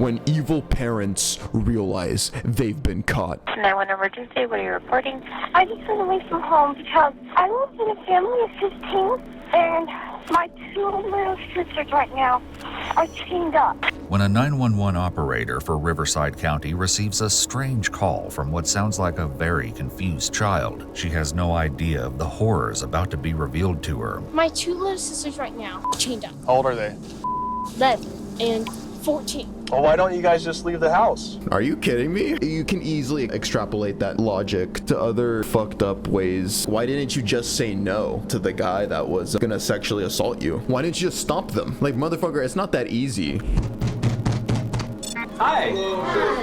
when evil parents realize they've been caught. 911 emergency, what are you reporting? I just ran away from home because I live in a family of 15, and my two little sisters right now are chained up. When a 911 operator for Riverside County receives a strange call from what sounds like a very confused child, she has no idea of the horrors about to be revealed to her. My two little sisters right now chained up. How old are they? 11 and 14. Well, why don't you guys just leave the house? Are you kidding me? You can easily extrapolate that logic to other fucked up ways. Why didn't you just say no to the guy that was gonna sexually assault you? Why didn't you just stop them? Like, motherfucker, it's not that easy. Hi.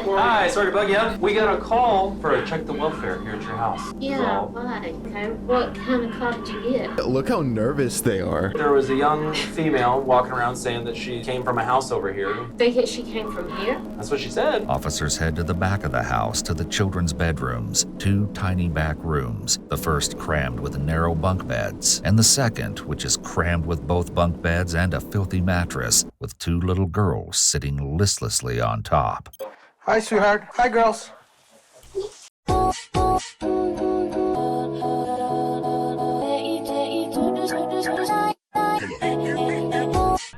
Hi, sorry to bug you. We got a call for a check the welfare here at your house. Yeah, why? Okay. What kind of call did you get? Look how nervous they are. There was a young female walking around saying that she came from a house over here. Think that she came from here? That's what she said. Officers head to the back of the house to the children's bedrooms, two tiny back rooms, the first crammed with narrow bunk beds, and the second, which is crammed with both bunk beds and a filthy mattress, with two little girls sitting listlessly on top. Hi, sweetheart. Hi, girls.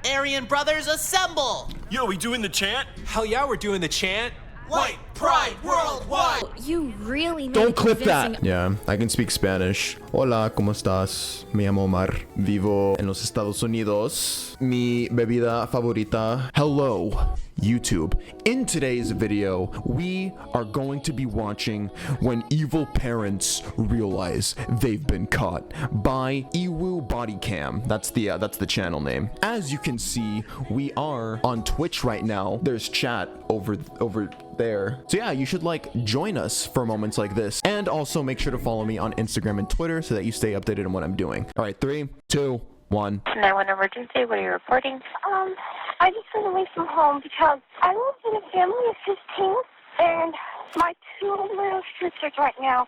Aryan brothers, assemble! Yo, we doing the chant? Hell yeah, we're doing the chant. White pride worldwide! You really made Don't clip that! Yeah, I can speak Spanish. Hola, ¿cómo estás? Me llamo Omar. Vivo en los Estados Unidos. Mi bebida favorita. Hello, YouTube. In today's video, we are going to be watching When Evil Parents Realize They've Been Caught by Iwu Body Cam. That's the channel name. As you can see, we are on Twitch right now. There's chat over there. So yeah, you should like join us for moments like this, and also make sure to follow me on Instagram and Twitter so that you stay updated on what I'm doing. All right, 3, 2, 1. 911 emergency, what are you reporting? I just ran away from home because I live in a family of 15, and my two little sisters right now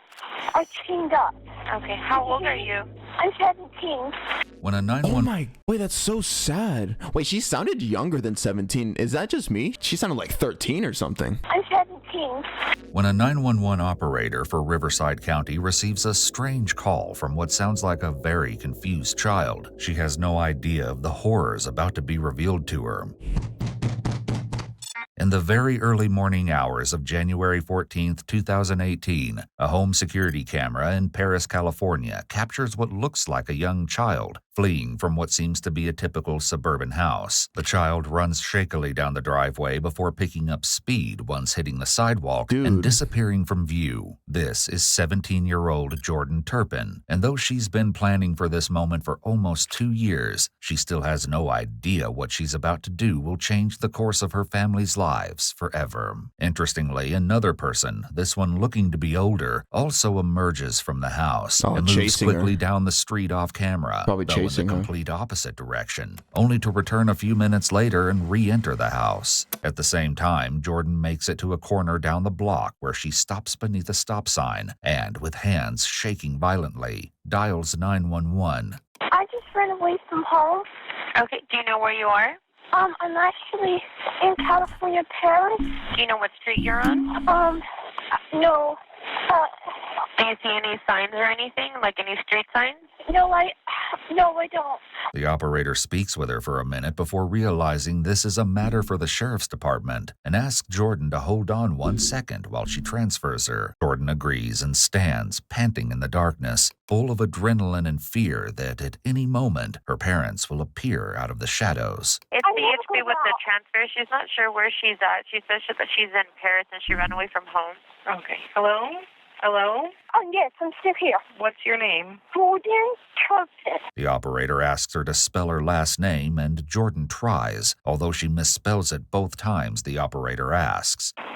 are chained up. Okay, how old are you? I'm 17. When a Oh 911 my, wait, that's so sad. Wait, she sounded younger than 17. Is that just me? She sounded like 13 or something. I'm 17. When a 911 operator for Riverside County receives a strange call from what sounds like a very confused child, she has no idea of the horrors about to be revealed to her. In the very early morning hours of January 14, 2018, a home security camera in Paris, California captures what looks like a young child fleeing from what seems to be a typical suburban house. The child runs shakily down the driveway before picking up speed once hitting the sidewalk and disappearing from view. This is 17-year-old Jordan Turpin, and though she's been planning for this moment for almost 2 years, she still has no idea what she's about to do will change the course of her family's lives forever. Interestingly, another person, this one looking to be older, also emerges from the house and moves quickly down the street off camera. Probably chasing in the complete opposite direction, only to return a few minutes later and re-enter the house. At the same time, Jordan makes it to a corner down the block where she stops beneath a stop sign and, with hands shaking violently, dials 911. I just ran away from home. Okay, do you know where you are? I'm actually in California, Paris. Do you know what street you're on? No. Do you see any signs or anything, like any street signs? No, I don't. The operator speaks with her for a minute before realizing this is a matter for the sheriff's department and asks Jordan to hold on 1 second while she transfers her. Jordan agrees and stands, panting in the darkness, full of adrenaline and fear that at any moment her parents will appear out of the shadows. It's BHB with the transfer. She's not sure where she's at. She says that she's in Paris and she ran away from home. Okay. Hello? Hello? Oh, yes, I'm still here. What's your name? Jordan Turpin. The operator asks her to spell her last name, and Jordan tries, although she misspells it both times the operator asks. Turpin.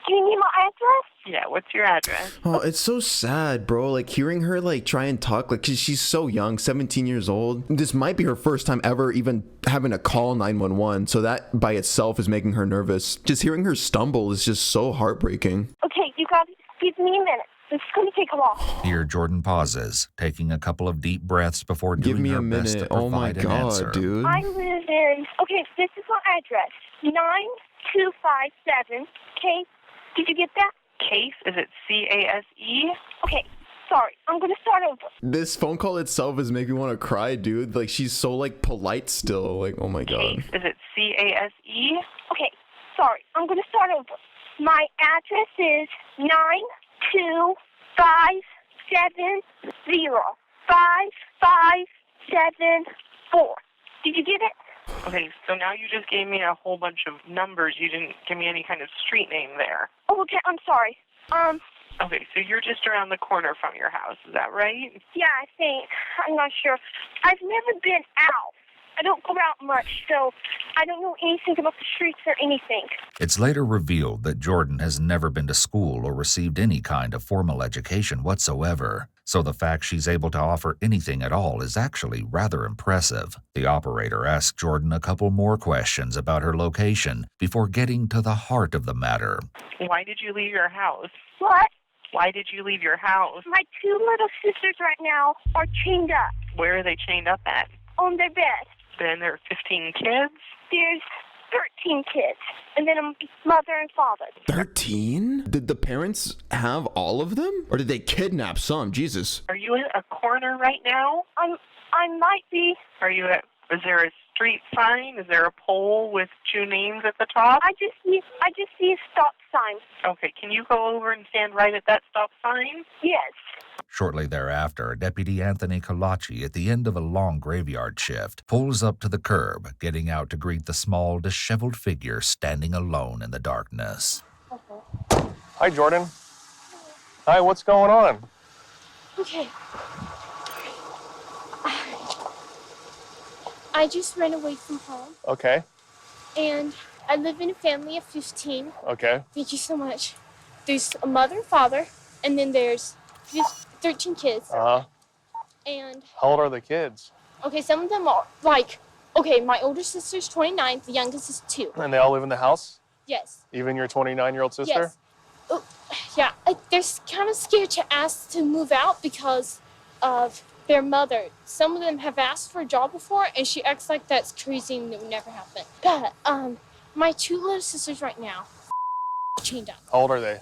Do you need my address? Yeah, what's your address? Oh, it's so sad, bro. Like, hearing her, like, try and talk, like, 'cause she's so young, 17 years old. This might be her first time ever even having to call 911, so that by itself is making her nervous. Just hearing her stumble is just so heartbreaking. Okay, you gotta give me a minute. It's going to take a while. Here, Jordan pauses, taking a couple of deep breaths before Give doing me her a best to minute. provide Oh my an god, answer. dude. I live in, okay, this is my address, 9257. Okay, did you get that? Case? Is it C-A-S-E? Okay, sorry, I'm going to start over. This phone call itself is making me want to cry, dude. Like, she's so, like, polite still. Like, oh my god. Case? Is it C-A-S-E? Okay, sorry, I'm going to start over. My address is 925705574. Did you get it? Okay, so now you just gave me a whole bunch of numbers. You didn't give me any kind of street name there. Oh, okay, I'm sorry. Okay, so you're just around the corner from your house, is that right? Yeah, I think. I'm not sure. I've never been out. I don't go out much, so I don't know anything about the streets or anything. It's later revealed that Jordan has never been to school or received any kind of formal education whatsoever, so the fact she's able to offer anything at all is actually rather impressive. The operator asks Jordan a couple more questions about her location before getting to the heart of the matter. Why did you leave your house? What? Why did you leave your house? My two little sisters right now are chained up Where are they chained up at? on their bed. Then there are 15 kids? There's 13 kids, and then a mother and father. 13? Did the parents have all of them? Or did they kidnap some? Jesus. Are you in a corner right now? I might be. Is there a street sign? Is there a pole with two names at the top? I just see a stop sign. Okay, can you go over and stand right at that stop sign? Yes. Shortly thereafter, Deputy Anthony Colaci, at the end of a long graveyard shift, pulls up to the curb, getting out to greet the small, disheveled figure standing alone in the darkness. Hi, Jordan. Hi, what's going on? Okay. I just ran away from home, Okay. and I live in a family of 15. Okay. Thank you so much. There's a mother and father, and then there's 13 kids. Uh-huh. And, How old are the kids? okay, some of them are, like, okay, my older sister's 29, the youngest is 2. And they all live in the house? Yes. Even your 29-year-old sister? Yes. Oh, yeah, they're kind of scared to ask to move out because of their mother. Some of them have asked for a job before, and she acts like that's crazy and it would never happen. But, my 2 little sisters right now, chained up. How old are they?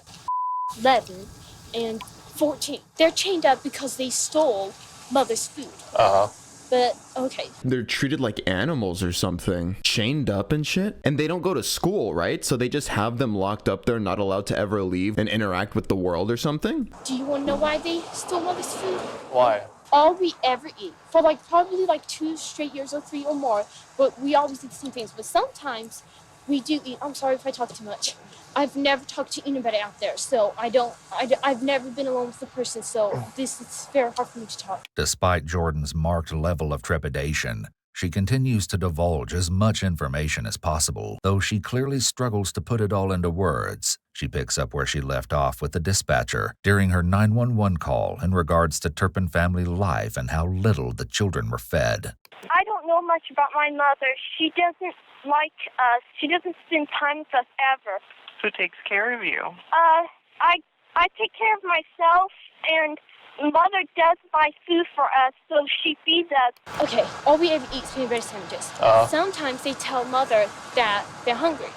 11 and 14. They're chained up because they stole mother's food. Uh-huh. But, okay. They're treated like animals or something. Chained up and shit. And they don't go to school, right? So they just have them locked up there, not allowed to ever leave and interact with the world or something? Do you want to know why they stole mother's food? Why? All we ever eat for probably 2 straight years or 3 or more, but we always eat the same things. But sometimes we do eat. I'm sorry if I talk too much. I've never talked to anybody out there, so I've never been alone with a person, so this is very hard for me to talk. Despite Jordan's marked level of trepidation, she continues to divulge as much information as possible, though she clearly struggles to put it all into words. She picks up where she left off with the dispatcher during her 911 call in regards to Turpin family life and how little the children were fed. I don't know much about my mother. She doesn't like us. She doesn't spend time with us ever. Who takes care of you? I take care of myself, and Mother does buy food for us, so she feeds us. Okay, all we ever eat is peanut butter sandwiches. Sometimes they tell Mother that they're hungry,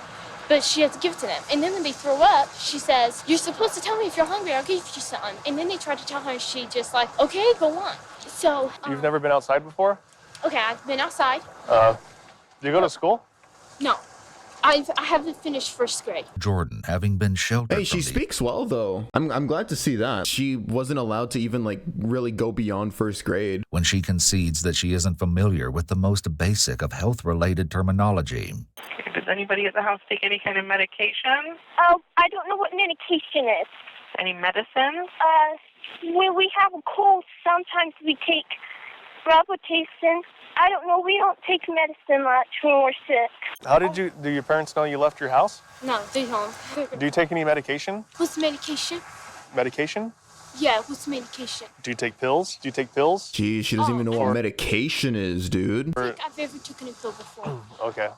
but she has to give it to them. And then when they throw up, she says, "You're supposed to tell me if you're hungry, I'll give you something." And then they try to tell her, and she just okay, go on. So... You've never been outside before? Okay, I've been outside. Do you go to school? No. I haven't finished first grade. Jordan, having been sheltered Hey, she speaks well, though. I'm glad to see that. She wasn't allowed to even, really go beyond first grade. when she concedes that she isn't familiar with the most basic of health-related terminology. Does anybody at the house take any kind of medication? Oh, I don't know what medication is. Any medicine? When we have a cold, sometimes we take Robitussin. I don't know. We don't take medicine much when we're sick. Do your parents know you left your house? No, they don't. Do you take any medication? What's medication? Medication? Yeah, what's medication? Do you take pills? Gee, she doesn't even know what medication is, dude. I think I've ever taken a pill before. Okay.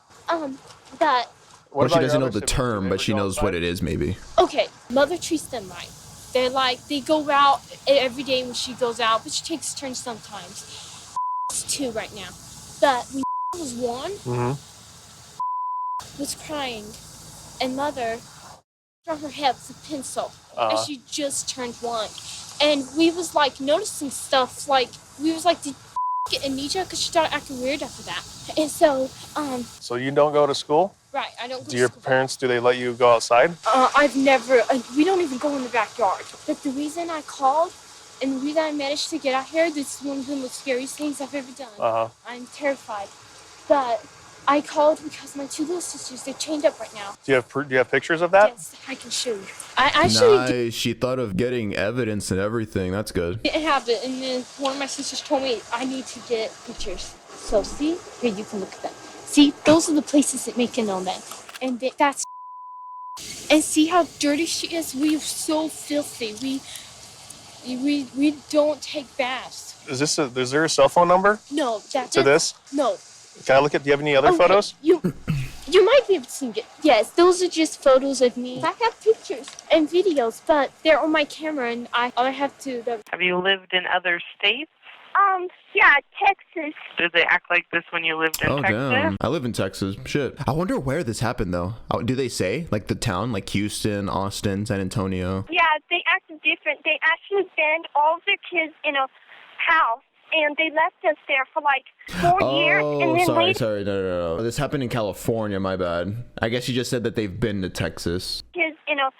But... Well, she doesn't know the term, but she knows what it is, maybe. Okay, Mother treats them right. They're like, they go out every day when she goes out, but she takes turns sometimes. It's 2 right now. But when was 1, was crying, and mother from her head with a pencil, and she just turned 1. And we was like noticing stuff, like, we was like, did get amnesia? Because she started acting weird after that. And so, So you don't go to school? right, I don't go to Do your school. parents, do they let you go outside? I've never, we don't even go in the backyard. But the reason I called and the reason I managed to get out here, this is one of the most scariest things I've ever done. I'm terrified. But I called because my 2 little sisters, they're chained up right now. Do you have pictures of that? Yes, I can show you. I actually Nice. She thought of getting evidence and everything. That's good. didn't have it, and then one of my sisters told me I need to get pictures. So see, here you can look at them. See, those are the places that make it on them, and that's. And see how dirty she is. We're so filthy. We don't take baths. Is there a cell phone number? No, that's to this? No. Can I look at? Do you have any other photos? You might be able to see it. Yes, those are just photos of me. I have pictures and videos, but they're on my camera, and I have to. Have you lived in other states? Yeah, Texas. Did they act like this when you lived in Texas? Damn. I live in Texas. Shit. I wonder where this happened though. Do they say like the town, like Houston, Austin, San Antonio? Yeah, they acted different. They actually banned all of their kids in a house, and they left us there for like 4 years. And then Sorry. No. This happened in California. My bad. I guess you just said that they've been to Texas. Kids in a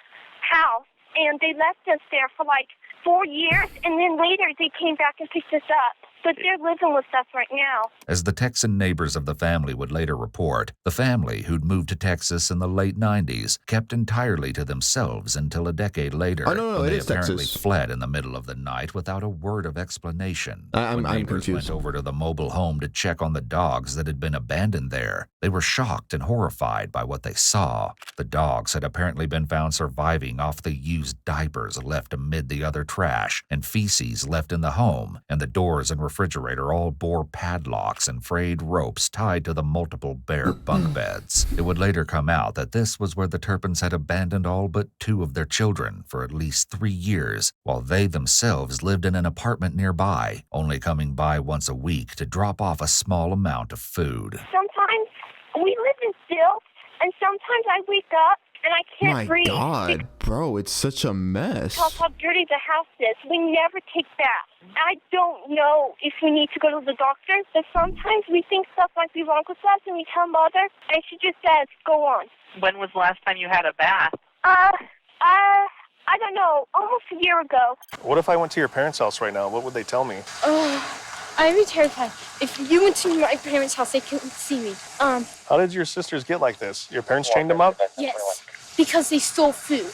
house, and they left us there for like 4 years, and then later they came back and picked us up. But they're living with us right now. As the Texan neighbors of the family would later report, the family, who'd moved to Texas in the late 90s, kept entirely to themselves until a decade later, Oh, no, when it they is apparently Texas. fled in the middle of the night without a word of explanation. When I'm neighbors confused. went over to the mobile home to check on the dogs that had been abandoned there, they were shocked and horrified by what they saw. The dogs had apparently been found surviving off the used diapers left amid the other trash and feces left in the home, and the doors and refrigerator all bore padlocks and frayed ropes tied to the multiple bare bunk beds. It would later come out that this was where the Turpins had abandoned all but 2 of their children for at least 3 years, while they themselves lived in an apartment nearby, only coming by once a week to drop off a small amount of food. Sometimes we live in filth, and sometimes I wake up and I can't breathe. My God, bro, it's such a mess. Because how dirty the house is. We never take baths. I don't know if we need to go to the doctor, but sometimes we think stuff might be wrong with us, and we tell Mother, and she just says, go on. When was the last time you had a bath? I don't know, almost a year ago. What if I went to your parents' house right now? What would they tell me? I'd be terrified. If you went to my parents' house, they couldn't see me. How did your sisters get like this? Your parents chained them up? Yes, because they stole food.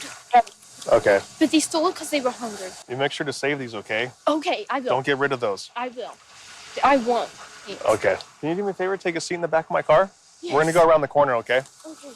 Okay. But they stole it because they were hungry. You make sure to save these, okay? Okay, I will. Don't get rid of those. I will. I won't. Yes. Okay. Can you do me a favor? Take a seat in the back of my car? Yes. We're going to go around the corner, okay? Okay.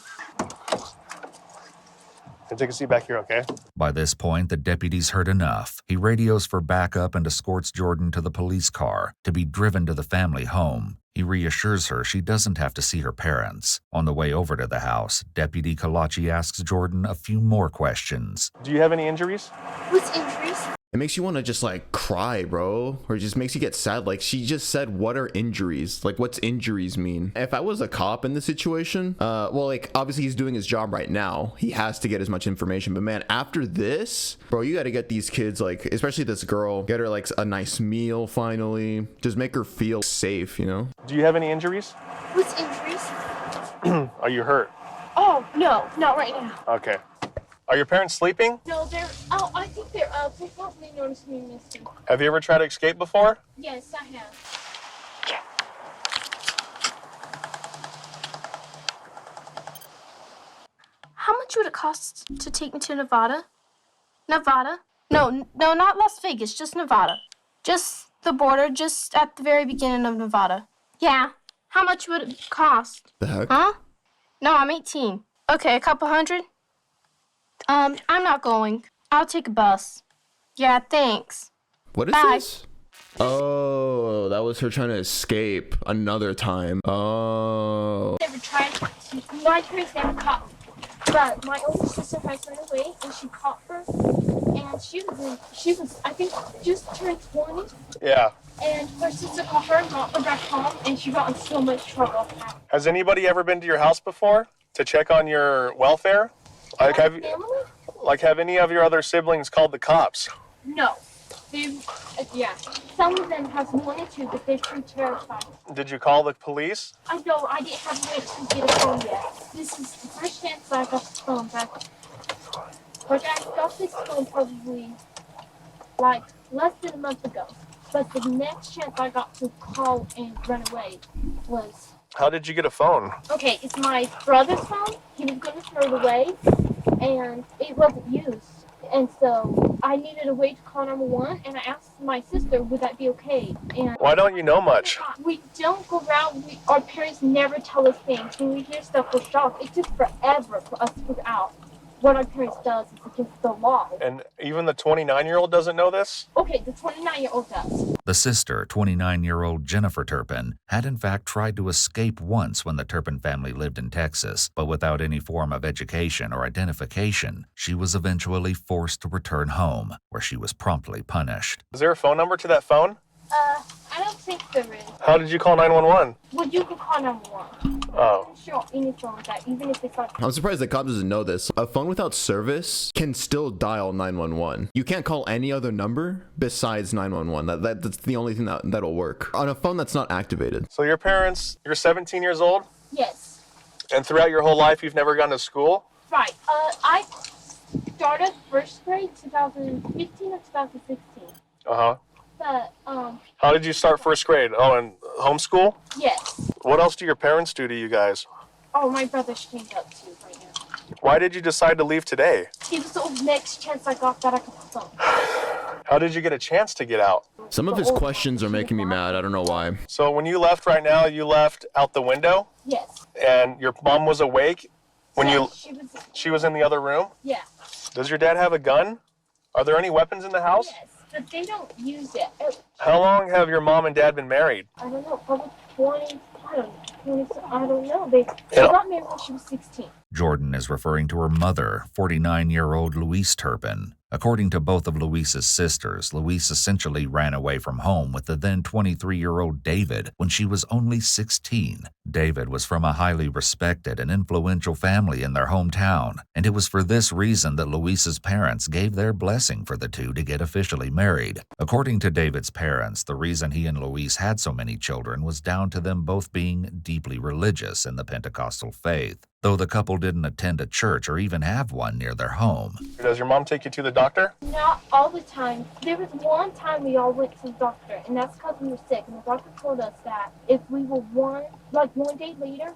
And take a seat back here, okay? By this point, the deputies heard enough. He radios for backup and escorts Jordan to the police car to be driven to the family home. He reassures her she doesn't have to see her parents. On the way over to the house, Deputy Kalachi asks Jordan a few more questions. Do you have any injuries? What's injuries? It makes you want to just like cry, bro, or it just makes you get sad. Like she just said, what are injuries? Like what's injuries mean? If I was a cop in this situation, well, like obviously he's doing his job right now. He has to get as much information, but man, after this, bro, you got to get these kids, like, especially this girl, get her like a nice meal finally. Just make her feel safe, you know? Do you have any injuries? What's injuries? Are you hurt? Oh, no, not right now. Okay. Are your parents sleeping? No, I think they're up. They probably noticed me missing. Have you ever tried to escape before? Yes, I have. How much would it cost to take me to Nevada? Nevada? No, not Las Vegas, just Nevada. Just the border, just at the very beginning of Nevada. Yeah. How much would it cost? The heck? Huh? No, I'm 18. Okay, a couple hundred? I'm not going. I'll take a bus. Yeah, thanks. What is Bye. this? Oh, that was her trying to escape another time. Oh. Never tried to. My parents never caught me. But my older sister has run away, and she caught her, and she was I think just turned 20. Yeah. And her sister caught her and brought her back home, and she got in so much trouble. Has anybody ever been to your house before to check on your welfare? Like, have any of your other siblings called the cops? No. Yeah. Some of them have wanted to, but they're too terrified. Did you call the police? I know. I didn't have a way to get a phone yet. This is the first chance I got the phone back. But I got this phone probably like less than a month ago. But the next chance I got to call and run away was... How did you get a phone? Okay, it's my brother's phone. He was going to throw it away, and it wasn't used. And so I needed a way to call 911, and I asked my sister, would that be okay? And why don't you know much? We don't go around. Our parents never tell us things. When we hear stuff, we're shocked. It took forever for us to figure out what our parents does is against the law. And even the 29-year-old doesn't know this? Okay, the 29-year-old does. The sister, 29-year-old Jennifer Turpin, had in fact tried to escape once when the Turpin family lived in Texas, but without any form of education or identification, she was eventually forced to return home, where she was promptly punished. Is there a phone number to that phone? I don't think there is. How did you call 911? Well, you can call 911. Oh. I'm sure any phone that, even if it's not... I'm surprised the cop doesn't know this. A phone without service can still dial 911. You can't call any other number besides 911. That's the only thing that'll work on a phone that's not activated. So your parents, you're 17 years old? Yes. And throughout your whole life, you've never gone to school? Right. I started first grade 2015 or 2016. Uh-huh. But, How did you start first grade? Oh, in homeschool? Yes. What else do your parents do to you guys? Oh, my brother's changed up too right now. Why did you decide to leave today? It was the next chance I got that I could phone. How did you get a chance to get out? Some of his questions are making me mad. I don't know why. So when you left right now, you left out the window? Yes. And your mom was awake when she was in the other room? Yeah. Does your dad have a gun? Are there any weapons in the house? Yes, but they don't use it. How long have your mom and dad been married? I don't know, probably 20, I don't know. They got married when she was 16. Jordan is referring to her mother, 49-year-old Louise Turpin. According to both of Louise's sisters, Louise essentially ran away from home with the then 23-year-old David when she was only 16. David was from a highly respected and influential family in their hometown, and it was for this reason that Louise's parents gave their blessing for the two to get officially married. According to David's parents, the reason he and Louise had so many children was down to them both being deeply religious in the Pentecostal faith, though the couple didn't attend a church or even have one near their home. Does your mom take you to the doctor? Not all the time. There was one time we all went to the doctor, and that's because we were sick, and the doctor told us that if we were one day later,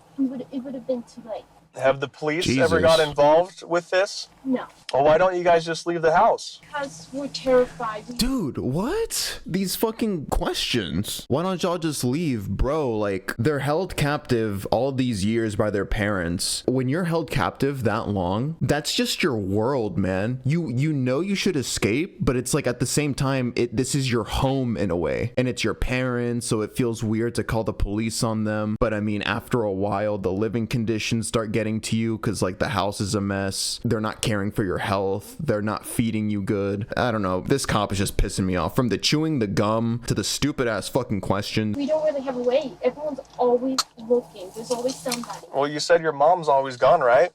it would have been too late. Have the police ever got involved with this? No. Well, why don't you guys just leave the house? Because we're terrified. Dude, what? These fucking questions. Why don't y'all just leave? Bro, like, they're held captive all these years by their parents. When you're held captive that long, that's just your world, man. You know you should escape, but it's like at the same time, this is your home in a way. And it's your parents, so it feels weird to call the police on them. But I mean, after a while, the living conditions start getting to you because like the house is a mess. They're not caring for your health. They're not feeding you good. I don't know. This cop is just pissing me off. From the chewing the gum to the stupid ass fucking questions. We don't really have a way. Everyone's always looking. There's always somebody. Well, you said your mom's always gone, right?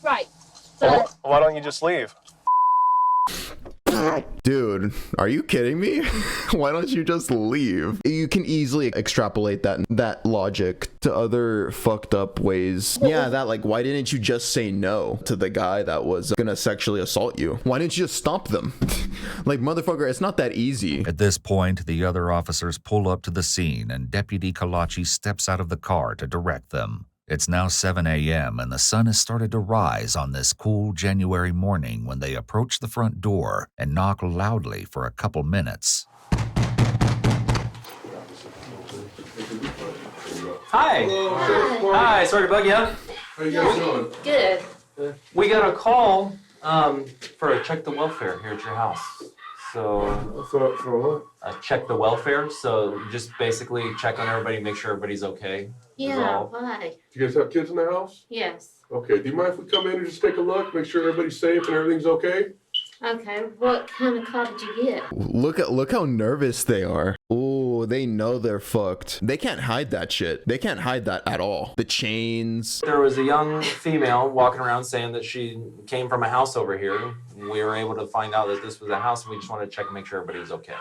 Right. Well, why don't you just leave? Dude, are you kidding me? Why don't you just leave? You can easily extrapolate that logic to other fucked up ways. Yeah, that like, why didn't you just say no to the guy that was gonna sexually assault you? Why didn't you just stop them? Like, motherfucker, it's not that easy. At this point, the other officers pull up to the scene and Deputy Kalachi steps out of the car to direct them. It's now 7 a.m. and the sun has started to rise on this cool January morning when they approach the front door and knock loudly for a couple minutes. Hi. Hi. Hi, sorry to bug you. How are you guys doing? Good. We got a call for a check the welfare here at your house. So For what? check the welfare. So just basically check on everybody, make sure everybody's okay. Yeah, why? Do you guys have kids in the house? Yes. Okay, do you mind if we come in and just take a look, make sure everybody's safe and everything's okay? Okay, what kind of car did you get? Look how nervous they are. Ooh, they know they're fucked. They can't hide that shit. They can't hide that at all. The chains. There was a young female walking around saying that she came from a house over here. We were able to find out that this was a house, and we just wanted to check and make sure everybody was okay.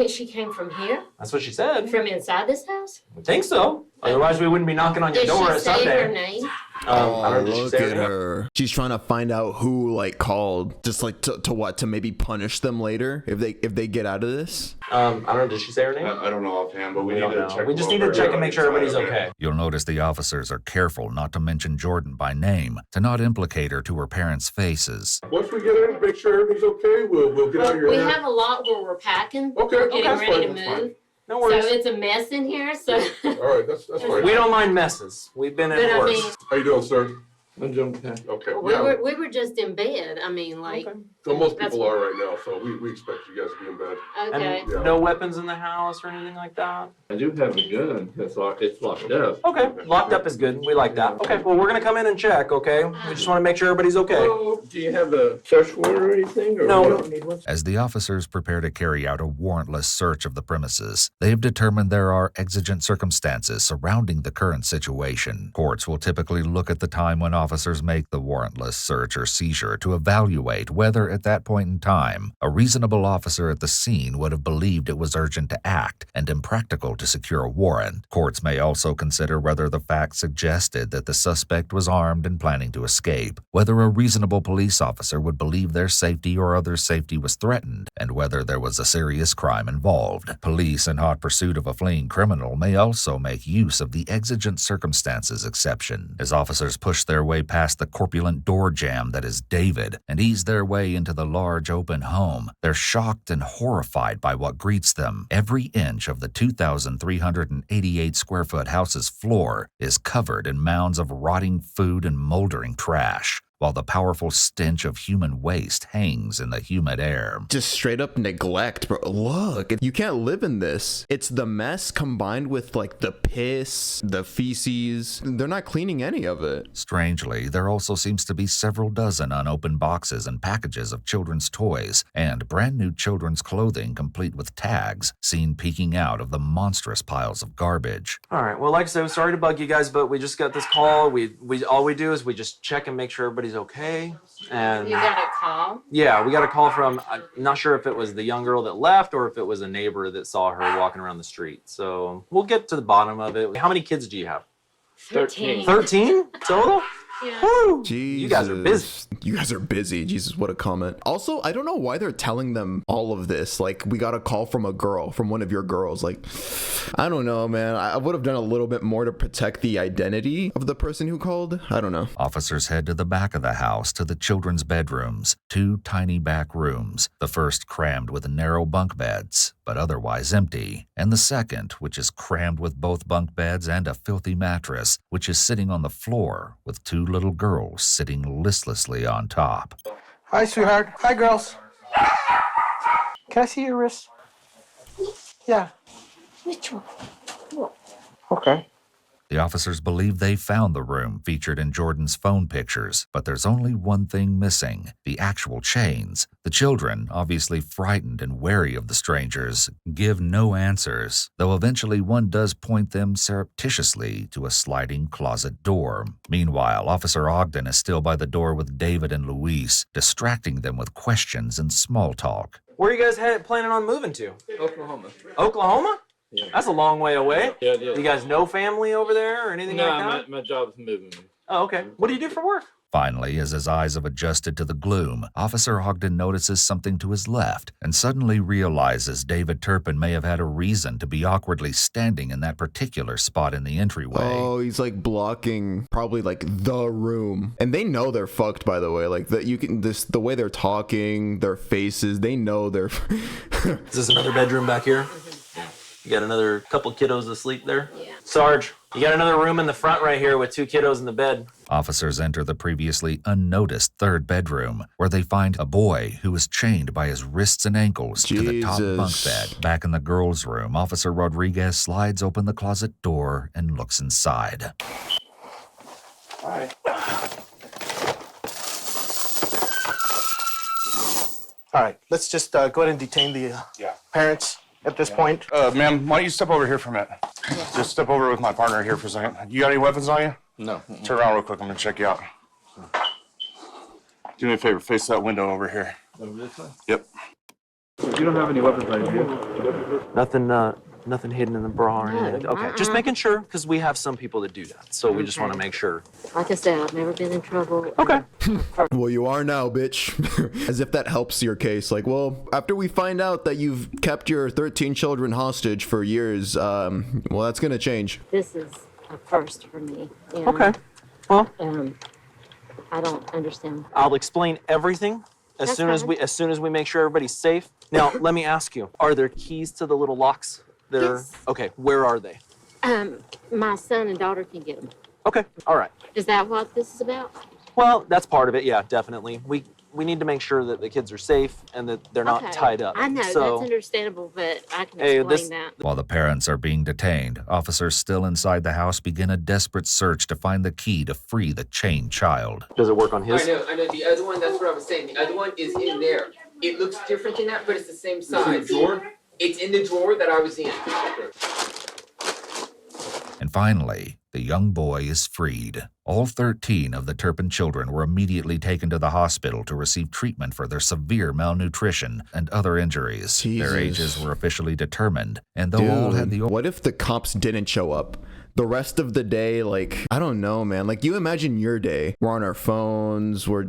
She came from here? That's what she said. From inside this house? I think so. Otherwise, we wouldn't be knocking on your door at Sunday. Did she say her name? I don't know, Look at her. She's trying to find out who like called, just like to what, to maybe punish them later if they get out of this. I don't know. Did she say her name? I don't know offhand, but we need to check. We just need to check and make sure everybody's okay. You'll notice the officers are careful not to mention Jordan by name, to not implicate her to her parents' faces. Once we get in, make sure everything's okay. We'll get out of your We hair. have a lot where we're packing. Okay, We're getting that's ready fine, to that's move. No worries. So it's a mess in here. So. All right, that's fine. We don't mind messes. We've been But in I worse. mean- How you doing, sir? I'm doing okay. Okay. We were just in bed. I mean, like. So most That's people are right now, so we expect you guys to be in bed. Okay. And no weapons in the house or anything like that? I do have a gun. It's locked up. Okay, locked up is good. We like that. Okay, well, we're gonna come in and check, okay? We just wanna make sure everybody's okay. Oh, do you have a search warrant or anything? Or No. we don't need one? As the officers prepare to carry out a warrantless search of the premises, they have determined there are exigent circumstances surrounding the current situation. Courts will typically look at the time when officers make the warrantless search or seizure to evaluate whether, at that point in time, a reasonable officer at the scene would have believed it was urgent to act and impractical to secure a warrant. Courts may also consider whether the facts suggested that the suspect was armed and planning to escape, whether a reasonable police officer would believe their safety or others' safety was threatened, and whether there was a serious crime involved. Police in hot pursuit of a fleeing criminal may also make use of the exigent circumstances exception. As officers push their way past the corpulent door jamb that is David and ease their way into the large open home, they're shocked and horrified by what greets them. Every inch of the 2,388 square foot house's floor is covered in mounds of rotting food and moldering trash, while the powerful stench of human waste hangs in the humid air. Just straight up neglect, bro. Look, you can't live in this. It's the mess combined with like the piss, the feces. They're not cleaning any of it. Strangely, there also seems to be several dozen unopened boxes and packages of children's toys and brand new children's clothing complete with tags seen peeking out of the monstrous piles of garbage. All right, well, like I said, sorry to bug you guys, but we just got this call. All we do is we just check and make sure everybody's okay. And You got a call? yeah, we got a call from, I'm not sure if it was the young girl that left or if it was a neighbor that saw her walking around the street. So we'll get to the bottom of it. How many kids do you have? 13. 13 total? Yeah. Woo! Jesus. You guys are busy. You guys are busy. Jesus, what a comment. Also, I don't know why they're telling them all of this. Like, we got a call from a girl, from one of your girls. Like, I don't know, man. I would have done a little bit more to protect the identity of the person who called. I don't know. Officers head to the back of the house to the children's bedrooms, 2 tiny back rooms, the first crammed with narrow bunk beds, but otherwise empty, and the second, which is crammed with both bunk beds and a filthy mattress, which is sitting on the floor with 2 little girls sitting listlessly on top. Hi, sweetheart. Hi, girls. Can I see your wrist? Yeah. Which one? Look. Okay. The officers believe they found the room featured in Jordan's phone pictures, but there's only one thing missing: the actual chains. The children, obviously frightened and wary of the strangers, give no answers, though eventually one does point them surreptitiously to a sliding closet door. Meanwhile, Officer Ogden is still by the door with David and Luis, distracting them with questions and small talk. Where are you guys planning on moving to? Oklahoma. Oklahoma? Yeah. That's a long way away. Yeah, it is. You guys know family over there or anything like that? my job is moving. Oh, okay. What do you do for work? Finally, as his eyes have adjusted to the gloom, Officer Ogden notices something to his left and suddenly realizes David Turpin may have had a reason to be awkwardly standing in that particular spot in the entryway. Oh, he's like blocking probably like the room. And they know they're fucked, by the way. Like that, you can the way they're talking, their faces, they know they're Is this another bedroom back here? You got another couple kiddos asleep there? Yeah. Sarge, you got another room in the front right here with 2 kiddos in the bed. Officers enter the previously unnoticed third bedroom, where they find a boy who is chained by his wrists and ankles to the top bunk bed. Back in the girls' room, Officer Rodriguez slides open the closet door and looks inside. All right. All right, let's just go ahead and detain the parents at this point. Ma'am, why don't you step over here for a minute? Just step over with my partner here for a second. You got any weapons on you? No. Turn around real quick. I'm gonna check you out. Do me a favor. Face that window over here. Over this way? Yep. You don't have any weapons on you? Nothing hidden in the bra or anything. Okay, just making sure, because we have some people that do that. So we just want to make sure. Like I said, I've never been in trouble. Okay. Well, you are now, bitch. As if that helps your case. Like, well, after we find out that you've kept your 13 children hostage for years, well, that's gonna change. This is a first for me. And, Okay. Well, I don't understand. I'll explain everything as soon as we make sure everybody's safe. Now, let me ask you: are there keys to the little locks? Yes. Okay. Where are they? My son and daughter can get them. Okay. All right. Is that what this is about? Well, that's part of it. Yeah, definitely. We need to make sure that the kids are safe and that they're not tied up. I know, So, that's understandable, but I can explain that. While the parents are being detained, officers still inside the house begin a desperate search to find the key to free the chained child. Does it work on his? I know. The other one, that's what I was saying. The other one is in there. It looks different than that, but it's the same size. It's in the drawer? It's in the drawer that I was in. And finally, the young boy is freed. All 13 of the Turpin children were immediately taken to the hospital to receive treatment for their severe malnutrition and other injuries. Jesus. Their ages were officially determined, and though all had the... What if the cops didn't show up? The rest of the day, like, I don't know, man. Like, you imagine your day. We're on our phones. We're,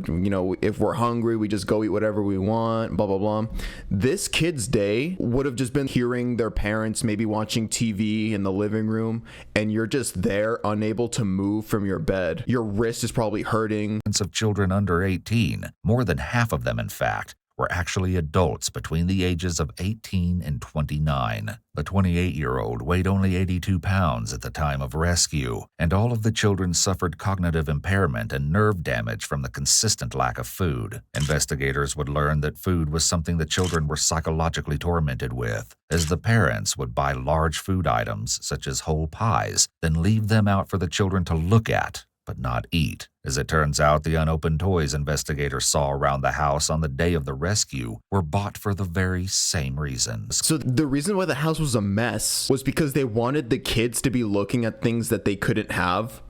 if we're hungry, we just go eat whatever we want, blah, blah, blah. This kid's day would have just been hearing their parents maybe watching TV in the living room, and you're just there, unable to move from your bed. Your wrist is probably hurting. Of children under 18, more than half of them, in fact, were actually adults between the ages of 18 and 29. The 28-year-old weighed only 82 pounds at the time of rescue, and all of the children suffered cognitive impairment and nerve damage from the consistent lack of food. Investigators would learn that food was something the children were psychologically tormented with, as the parents would buy large food items, such as whole pies, then leave them out for the children to look at, but not eat. As it turns out, the unopened toys investigators saw around the house on the day of the rescue were bought for the very same reasons. So the reason why the house was a mess was because they wanted the kids to be looking at things that they couldn't have.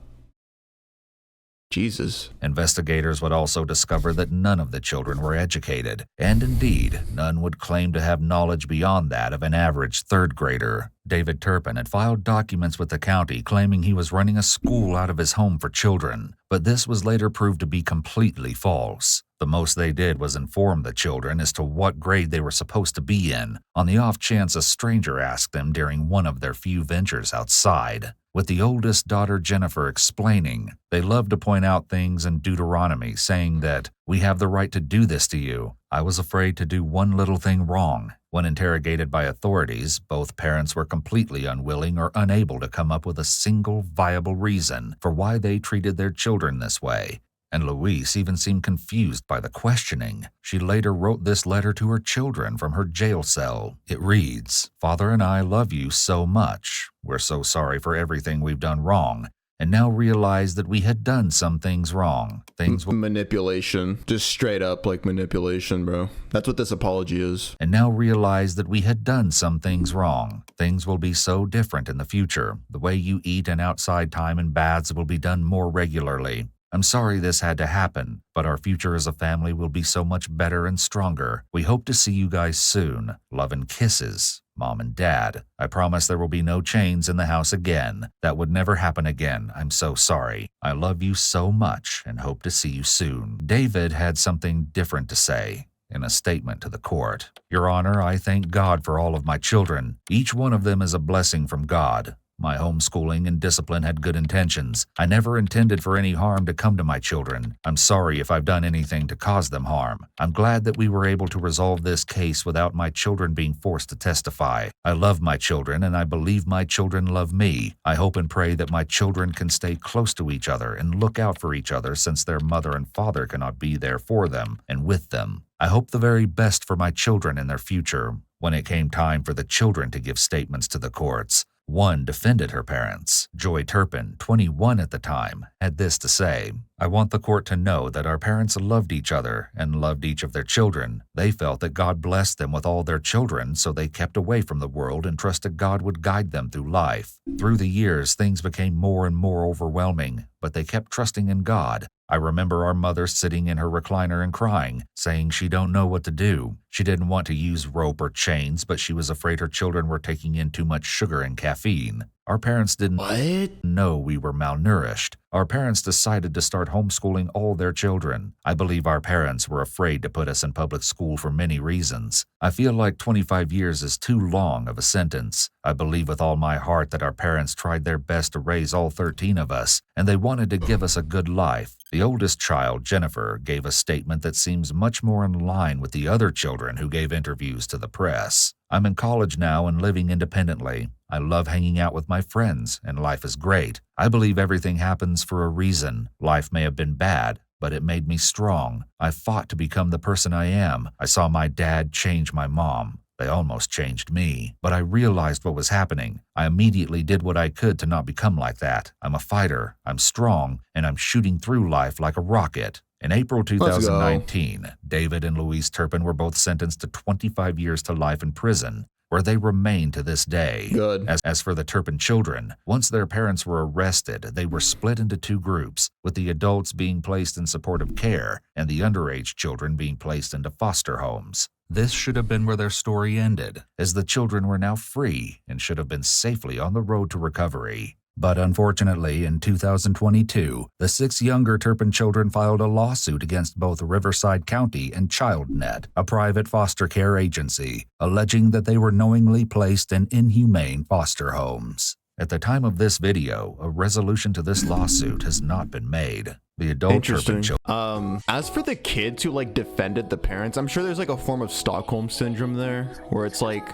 Jesus. Investigators would also discover that none of the children were educated, and indeed, none would claim to have knowledge beyond that of an average third grader. David Turpin had filed documents with the county claiming he was running a school out of his home for children, but this was later proved to be completely false. The most they did was inform the children as to what grade they were supposed to be in, on the off chance a stranger asked them during one of their few ventures outside. With the oldest daughter, Jennifer, explaining, they loved to point out things in Deuteronomy, saying that, "We have the right to do this to you. I was afraid to do one little thing wrong." When interrogated by authorities, both parents were completely unwilling or unable to come up with a single viable reason for why they treated their children this way. And Louise even seemed confused by the questioning. She later wrote this letter to her children from her jail cell. It reads, "Father and I love you so much. We're so sorry for everything we've done wrong, and now realize that we had done some things wrong. Manipulation. Just straight up like manipulation, bro. That's what this apology is. And now realize that we had done some things wrong. Things will be so different in the future. The way you eat and outside time and baths will be done more regularly. I'm sorry this had to happen, but our future as a family will be so much better and stronger. We hope to see you guys soon. Love and kisses, Mom and Dad. I promise there will be no chains in the house again. That would never happen again. I'm so sorry. I love you so much and hope to see you soon." David had something different to say. In a statement to the court, "Your Honor, I thank God for all of my children. Each one of them is a blessing from God. My homeschooling and discipline had good intentions. I never intended for any harm to come to my children. I'm sorry if I've done anything to cause them harm. I'm glad that we were able to resolve this case without my children being forced to testify. I love my children and I believe my children love me. I hope and pray that my children can stay close to each other and look out for each other since their mother and father cannot be there for them and with them. I hope the very best for my children in their future. When it came time for the children to give statements to the courts, one defended her parents. Joy Turpin, 21 at the time, had this to say: I want the court to know that our parents loved each other and loved each of their children. They felt that God blessed them with all their children, so they kept away from the world and trusted God would guide them through life. Through the years, things became more and more overwhelming, but they kept trusting in God. I remember our mother sitting in her recliner and crying, saying she don't know what to do. She didn't want to use rope or chains, but she was afraid her children were taking in too much sugar and caffeine. Our parents didn't know we were malnourished. Our parents decided to start homeschooling all their children. I believe our parents were afraid to put us in public school for many reasons. I feel like 25 years is too long of a sentence. I believe with all my heart that our parents tried their best to raise all 13 of us, and they wanted to give us a good life. The oldest child, Jennifer, gave a statement that seems much more in line with the other children who gave interviews to the press. I'm in college now and living independently. I love hanging out with my friends, and life is great. I believe everything happens for a reason. Life may have been bad, but it made me strong. I fought to become the person I am. I saw my dad change my mom. They almost changed me, but I realized what was happening. I immediately did what I could to not become like that. I'm a fighter, I'm strong, and I'm shooting through life like a rocket. In April 2019, David and Louise Turpin were both sentenced to 25 years to life in prison, where they remain to this day. Good. As for the Turpin children, once their parents were arrested, they were split into two groups, with the adults being placed in supportive care and the underage children being placed into foster homes. This should have been where their story ended, as the children were now free and should have been safely on the road to recovery. But unfortunately, in 2022, the 6 younger Turpin children filed a lawsuit against both Riverside County and ChildNet, a private foster care agency, alleging that they were knowingly placed in inhumane foster homes. At the time of this video, a resolution to this lawsuit has not been made. The adult Turpin children. As for the kids who like defended the parents, I'm sure there's like a form of Stockholm syndrome there, where it's like,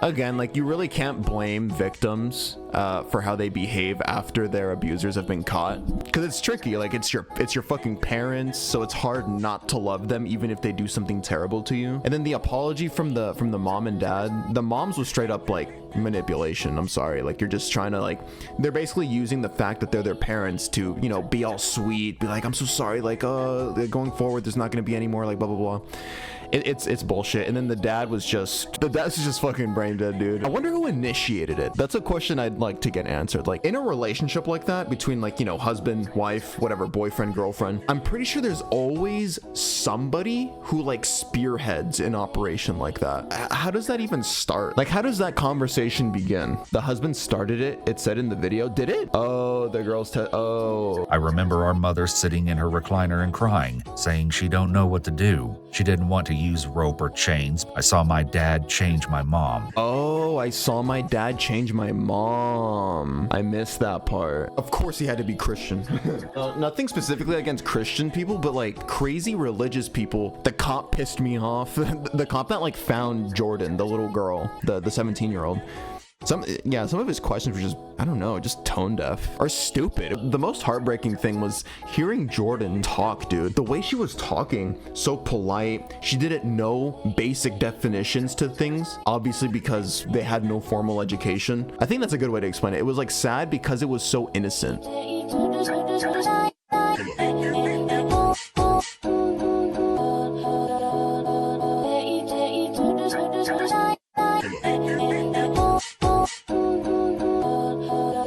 again, like you really can't blame victims for how they behave after their abusers have been caught, because it's tricky. Like it's your fucking parents, so it's hard not to love them even if they do something terrible to you. And then the apology from the mom and dad, the moms was straight up like manipulation. I'm sorry, like you're just trying to like, they're basically using the fact that they're their parents to, you know, be all sweet, be like, I'm so sorry, like going forward there's not going to be any more like blah blah blah. It's bullshit. And then the dad's just fucking brain dead, dude. I wonder who initiated it. That's a question I'd like to get answered. Like in a relationship like that between like, you know, husband, wife, whatever, boyfriend, girlfriend, I'm pretty sure there's always somebody who like spearheads an operation like that. How does that even start? Like how does that conversation begin? The husband started it, it said in the video. Did it? Oh, the girl's I remember our mother sitting in her recliner and crying, saying she don't know what to do. She didn't want to use rope or chains. I saw my dad change my mom. Oh, I saw my dad change my mom. I missed that part. Of course he had to be Christian. Nothing specifically against Christian people, but like crazy religious people. The cop pissed me off. The cop that like found Jordan, the little girl, the 17-year-old. Some of his questions were just, I don't know, just tone deaf or stupid. The most heartbreaking thing was hearing Jordan talk, dude. The way she was talking, so polite. She didn't know basic definitions to things, obviously because they had no formal education. I think that's a good way to explain it. It was like sad because it was so innocent.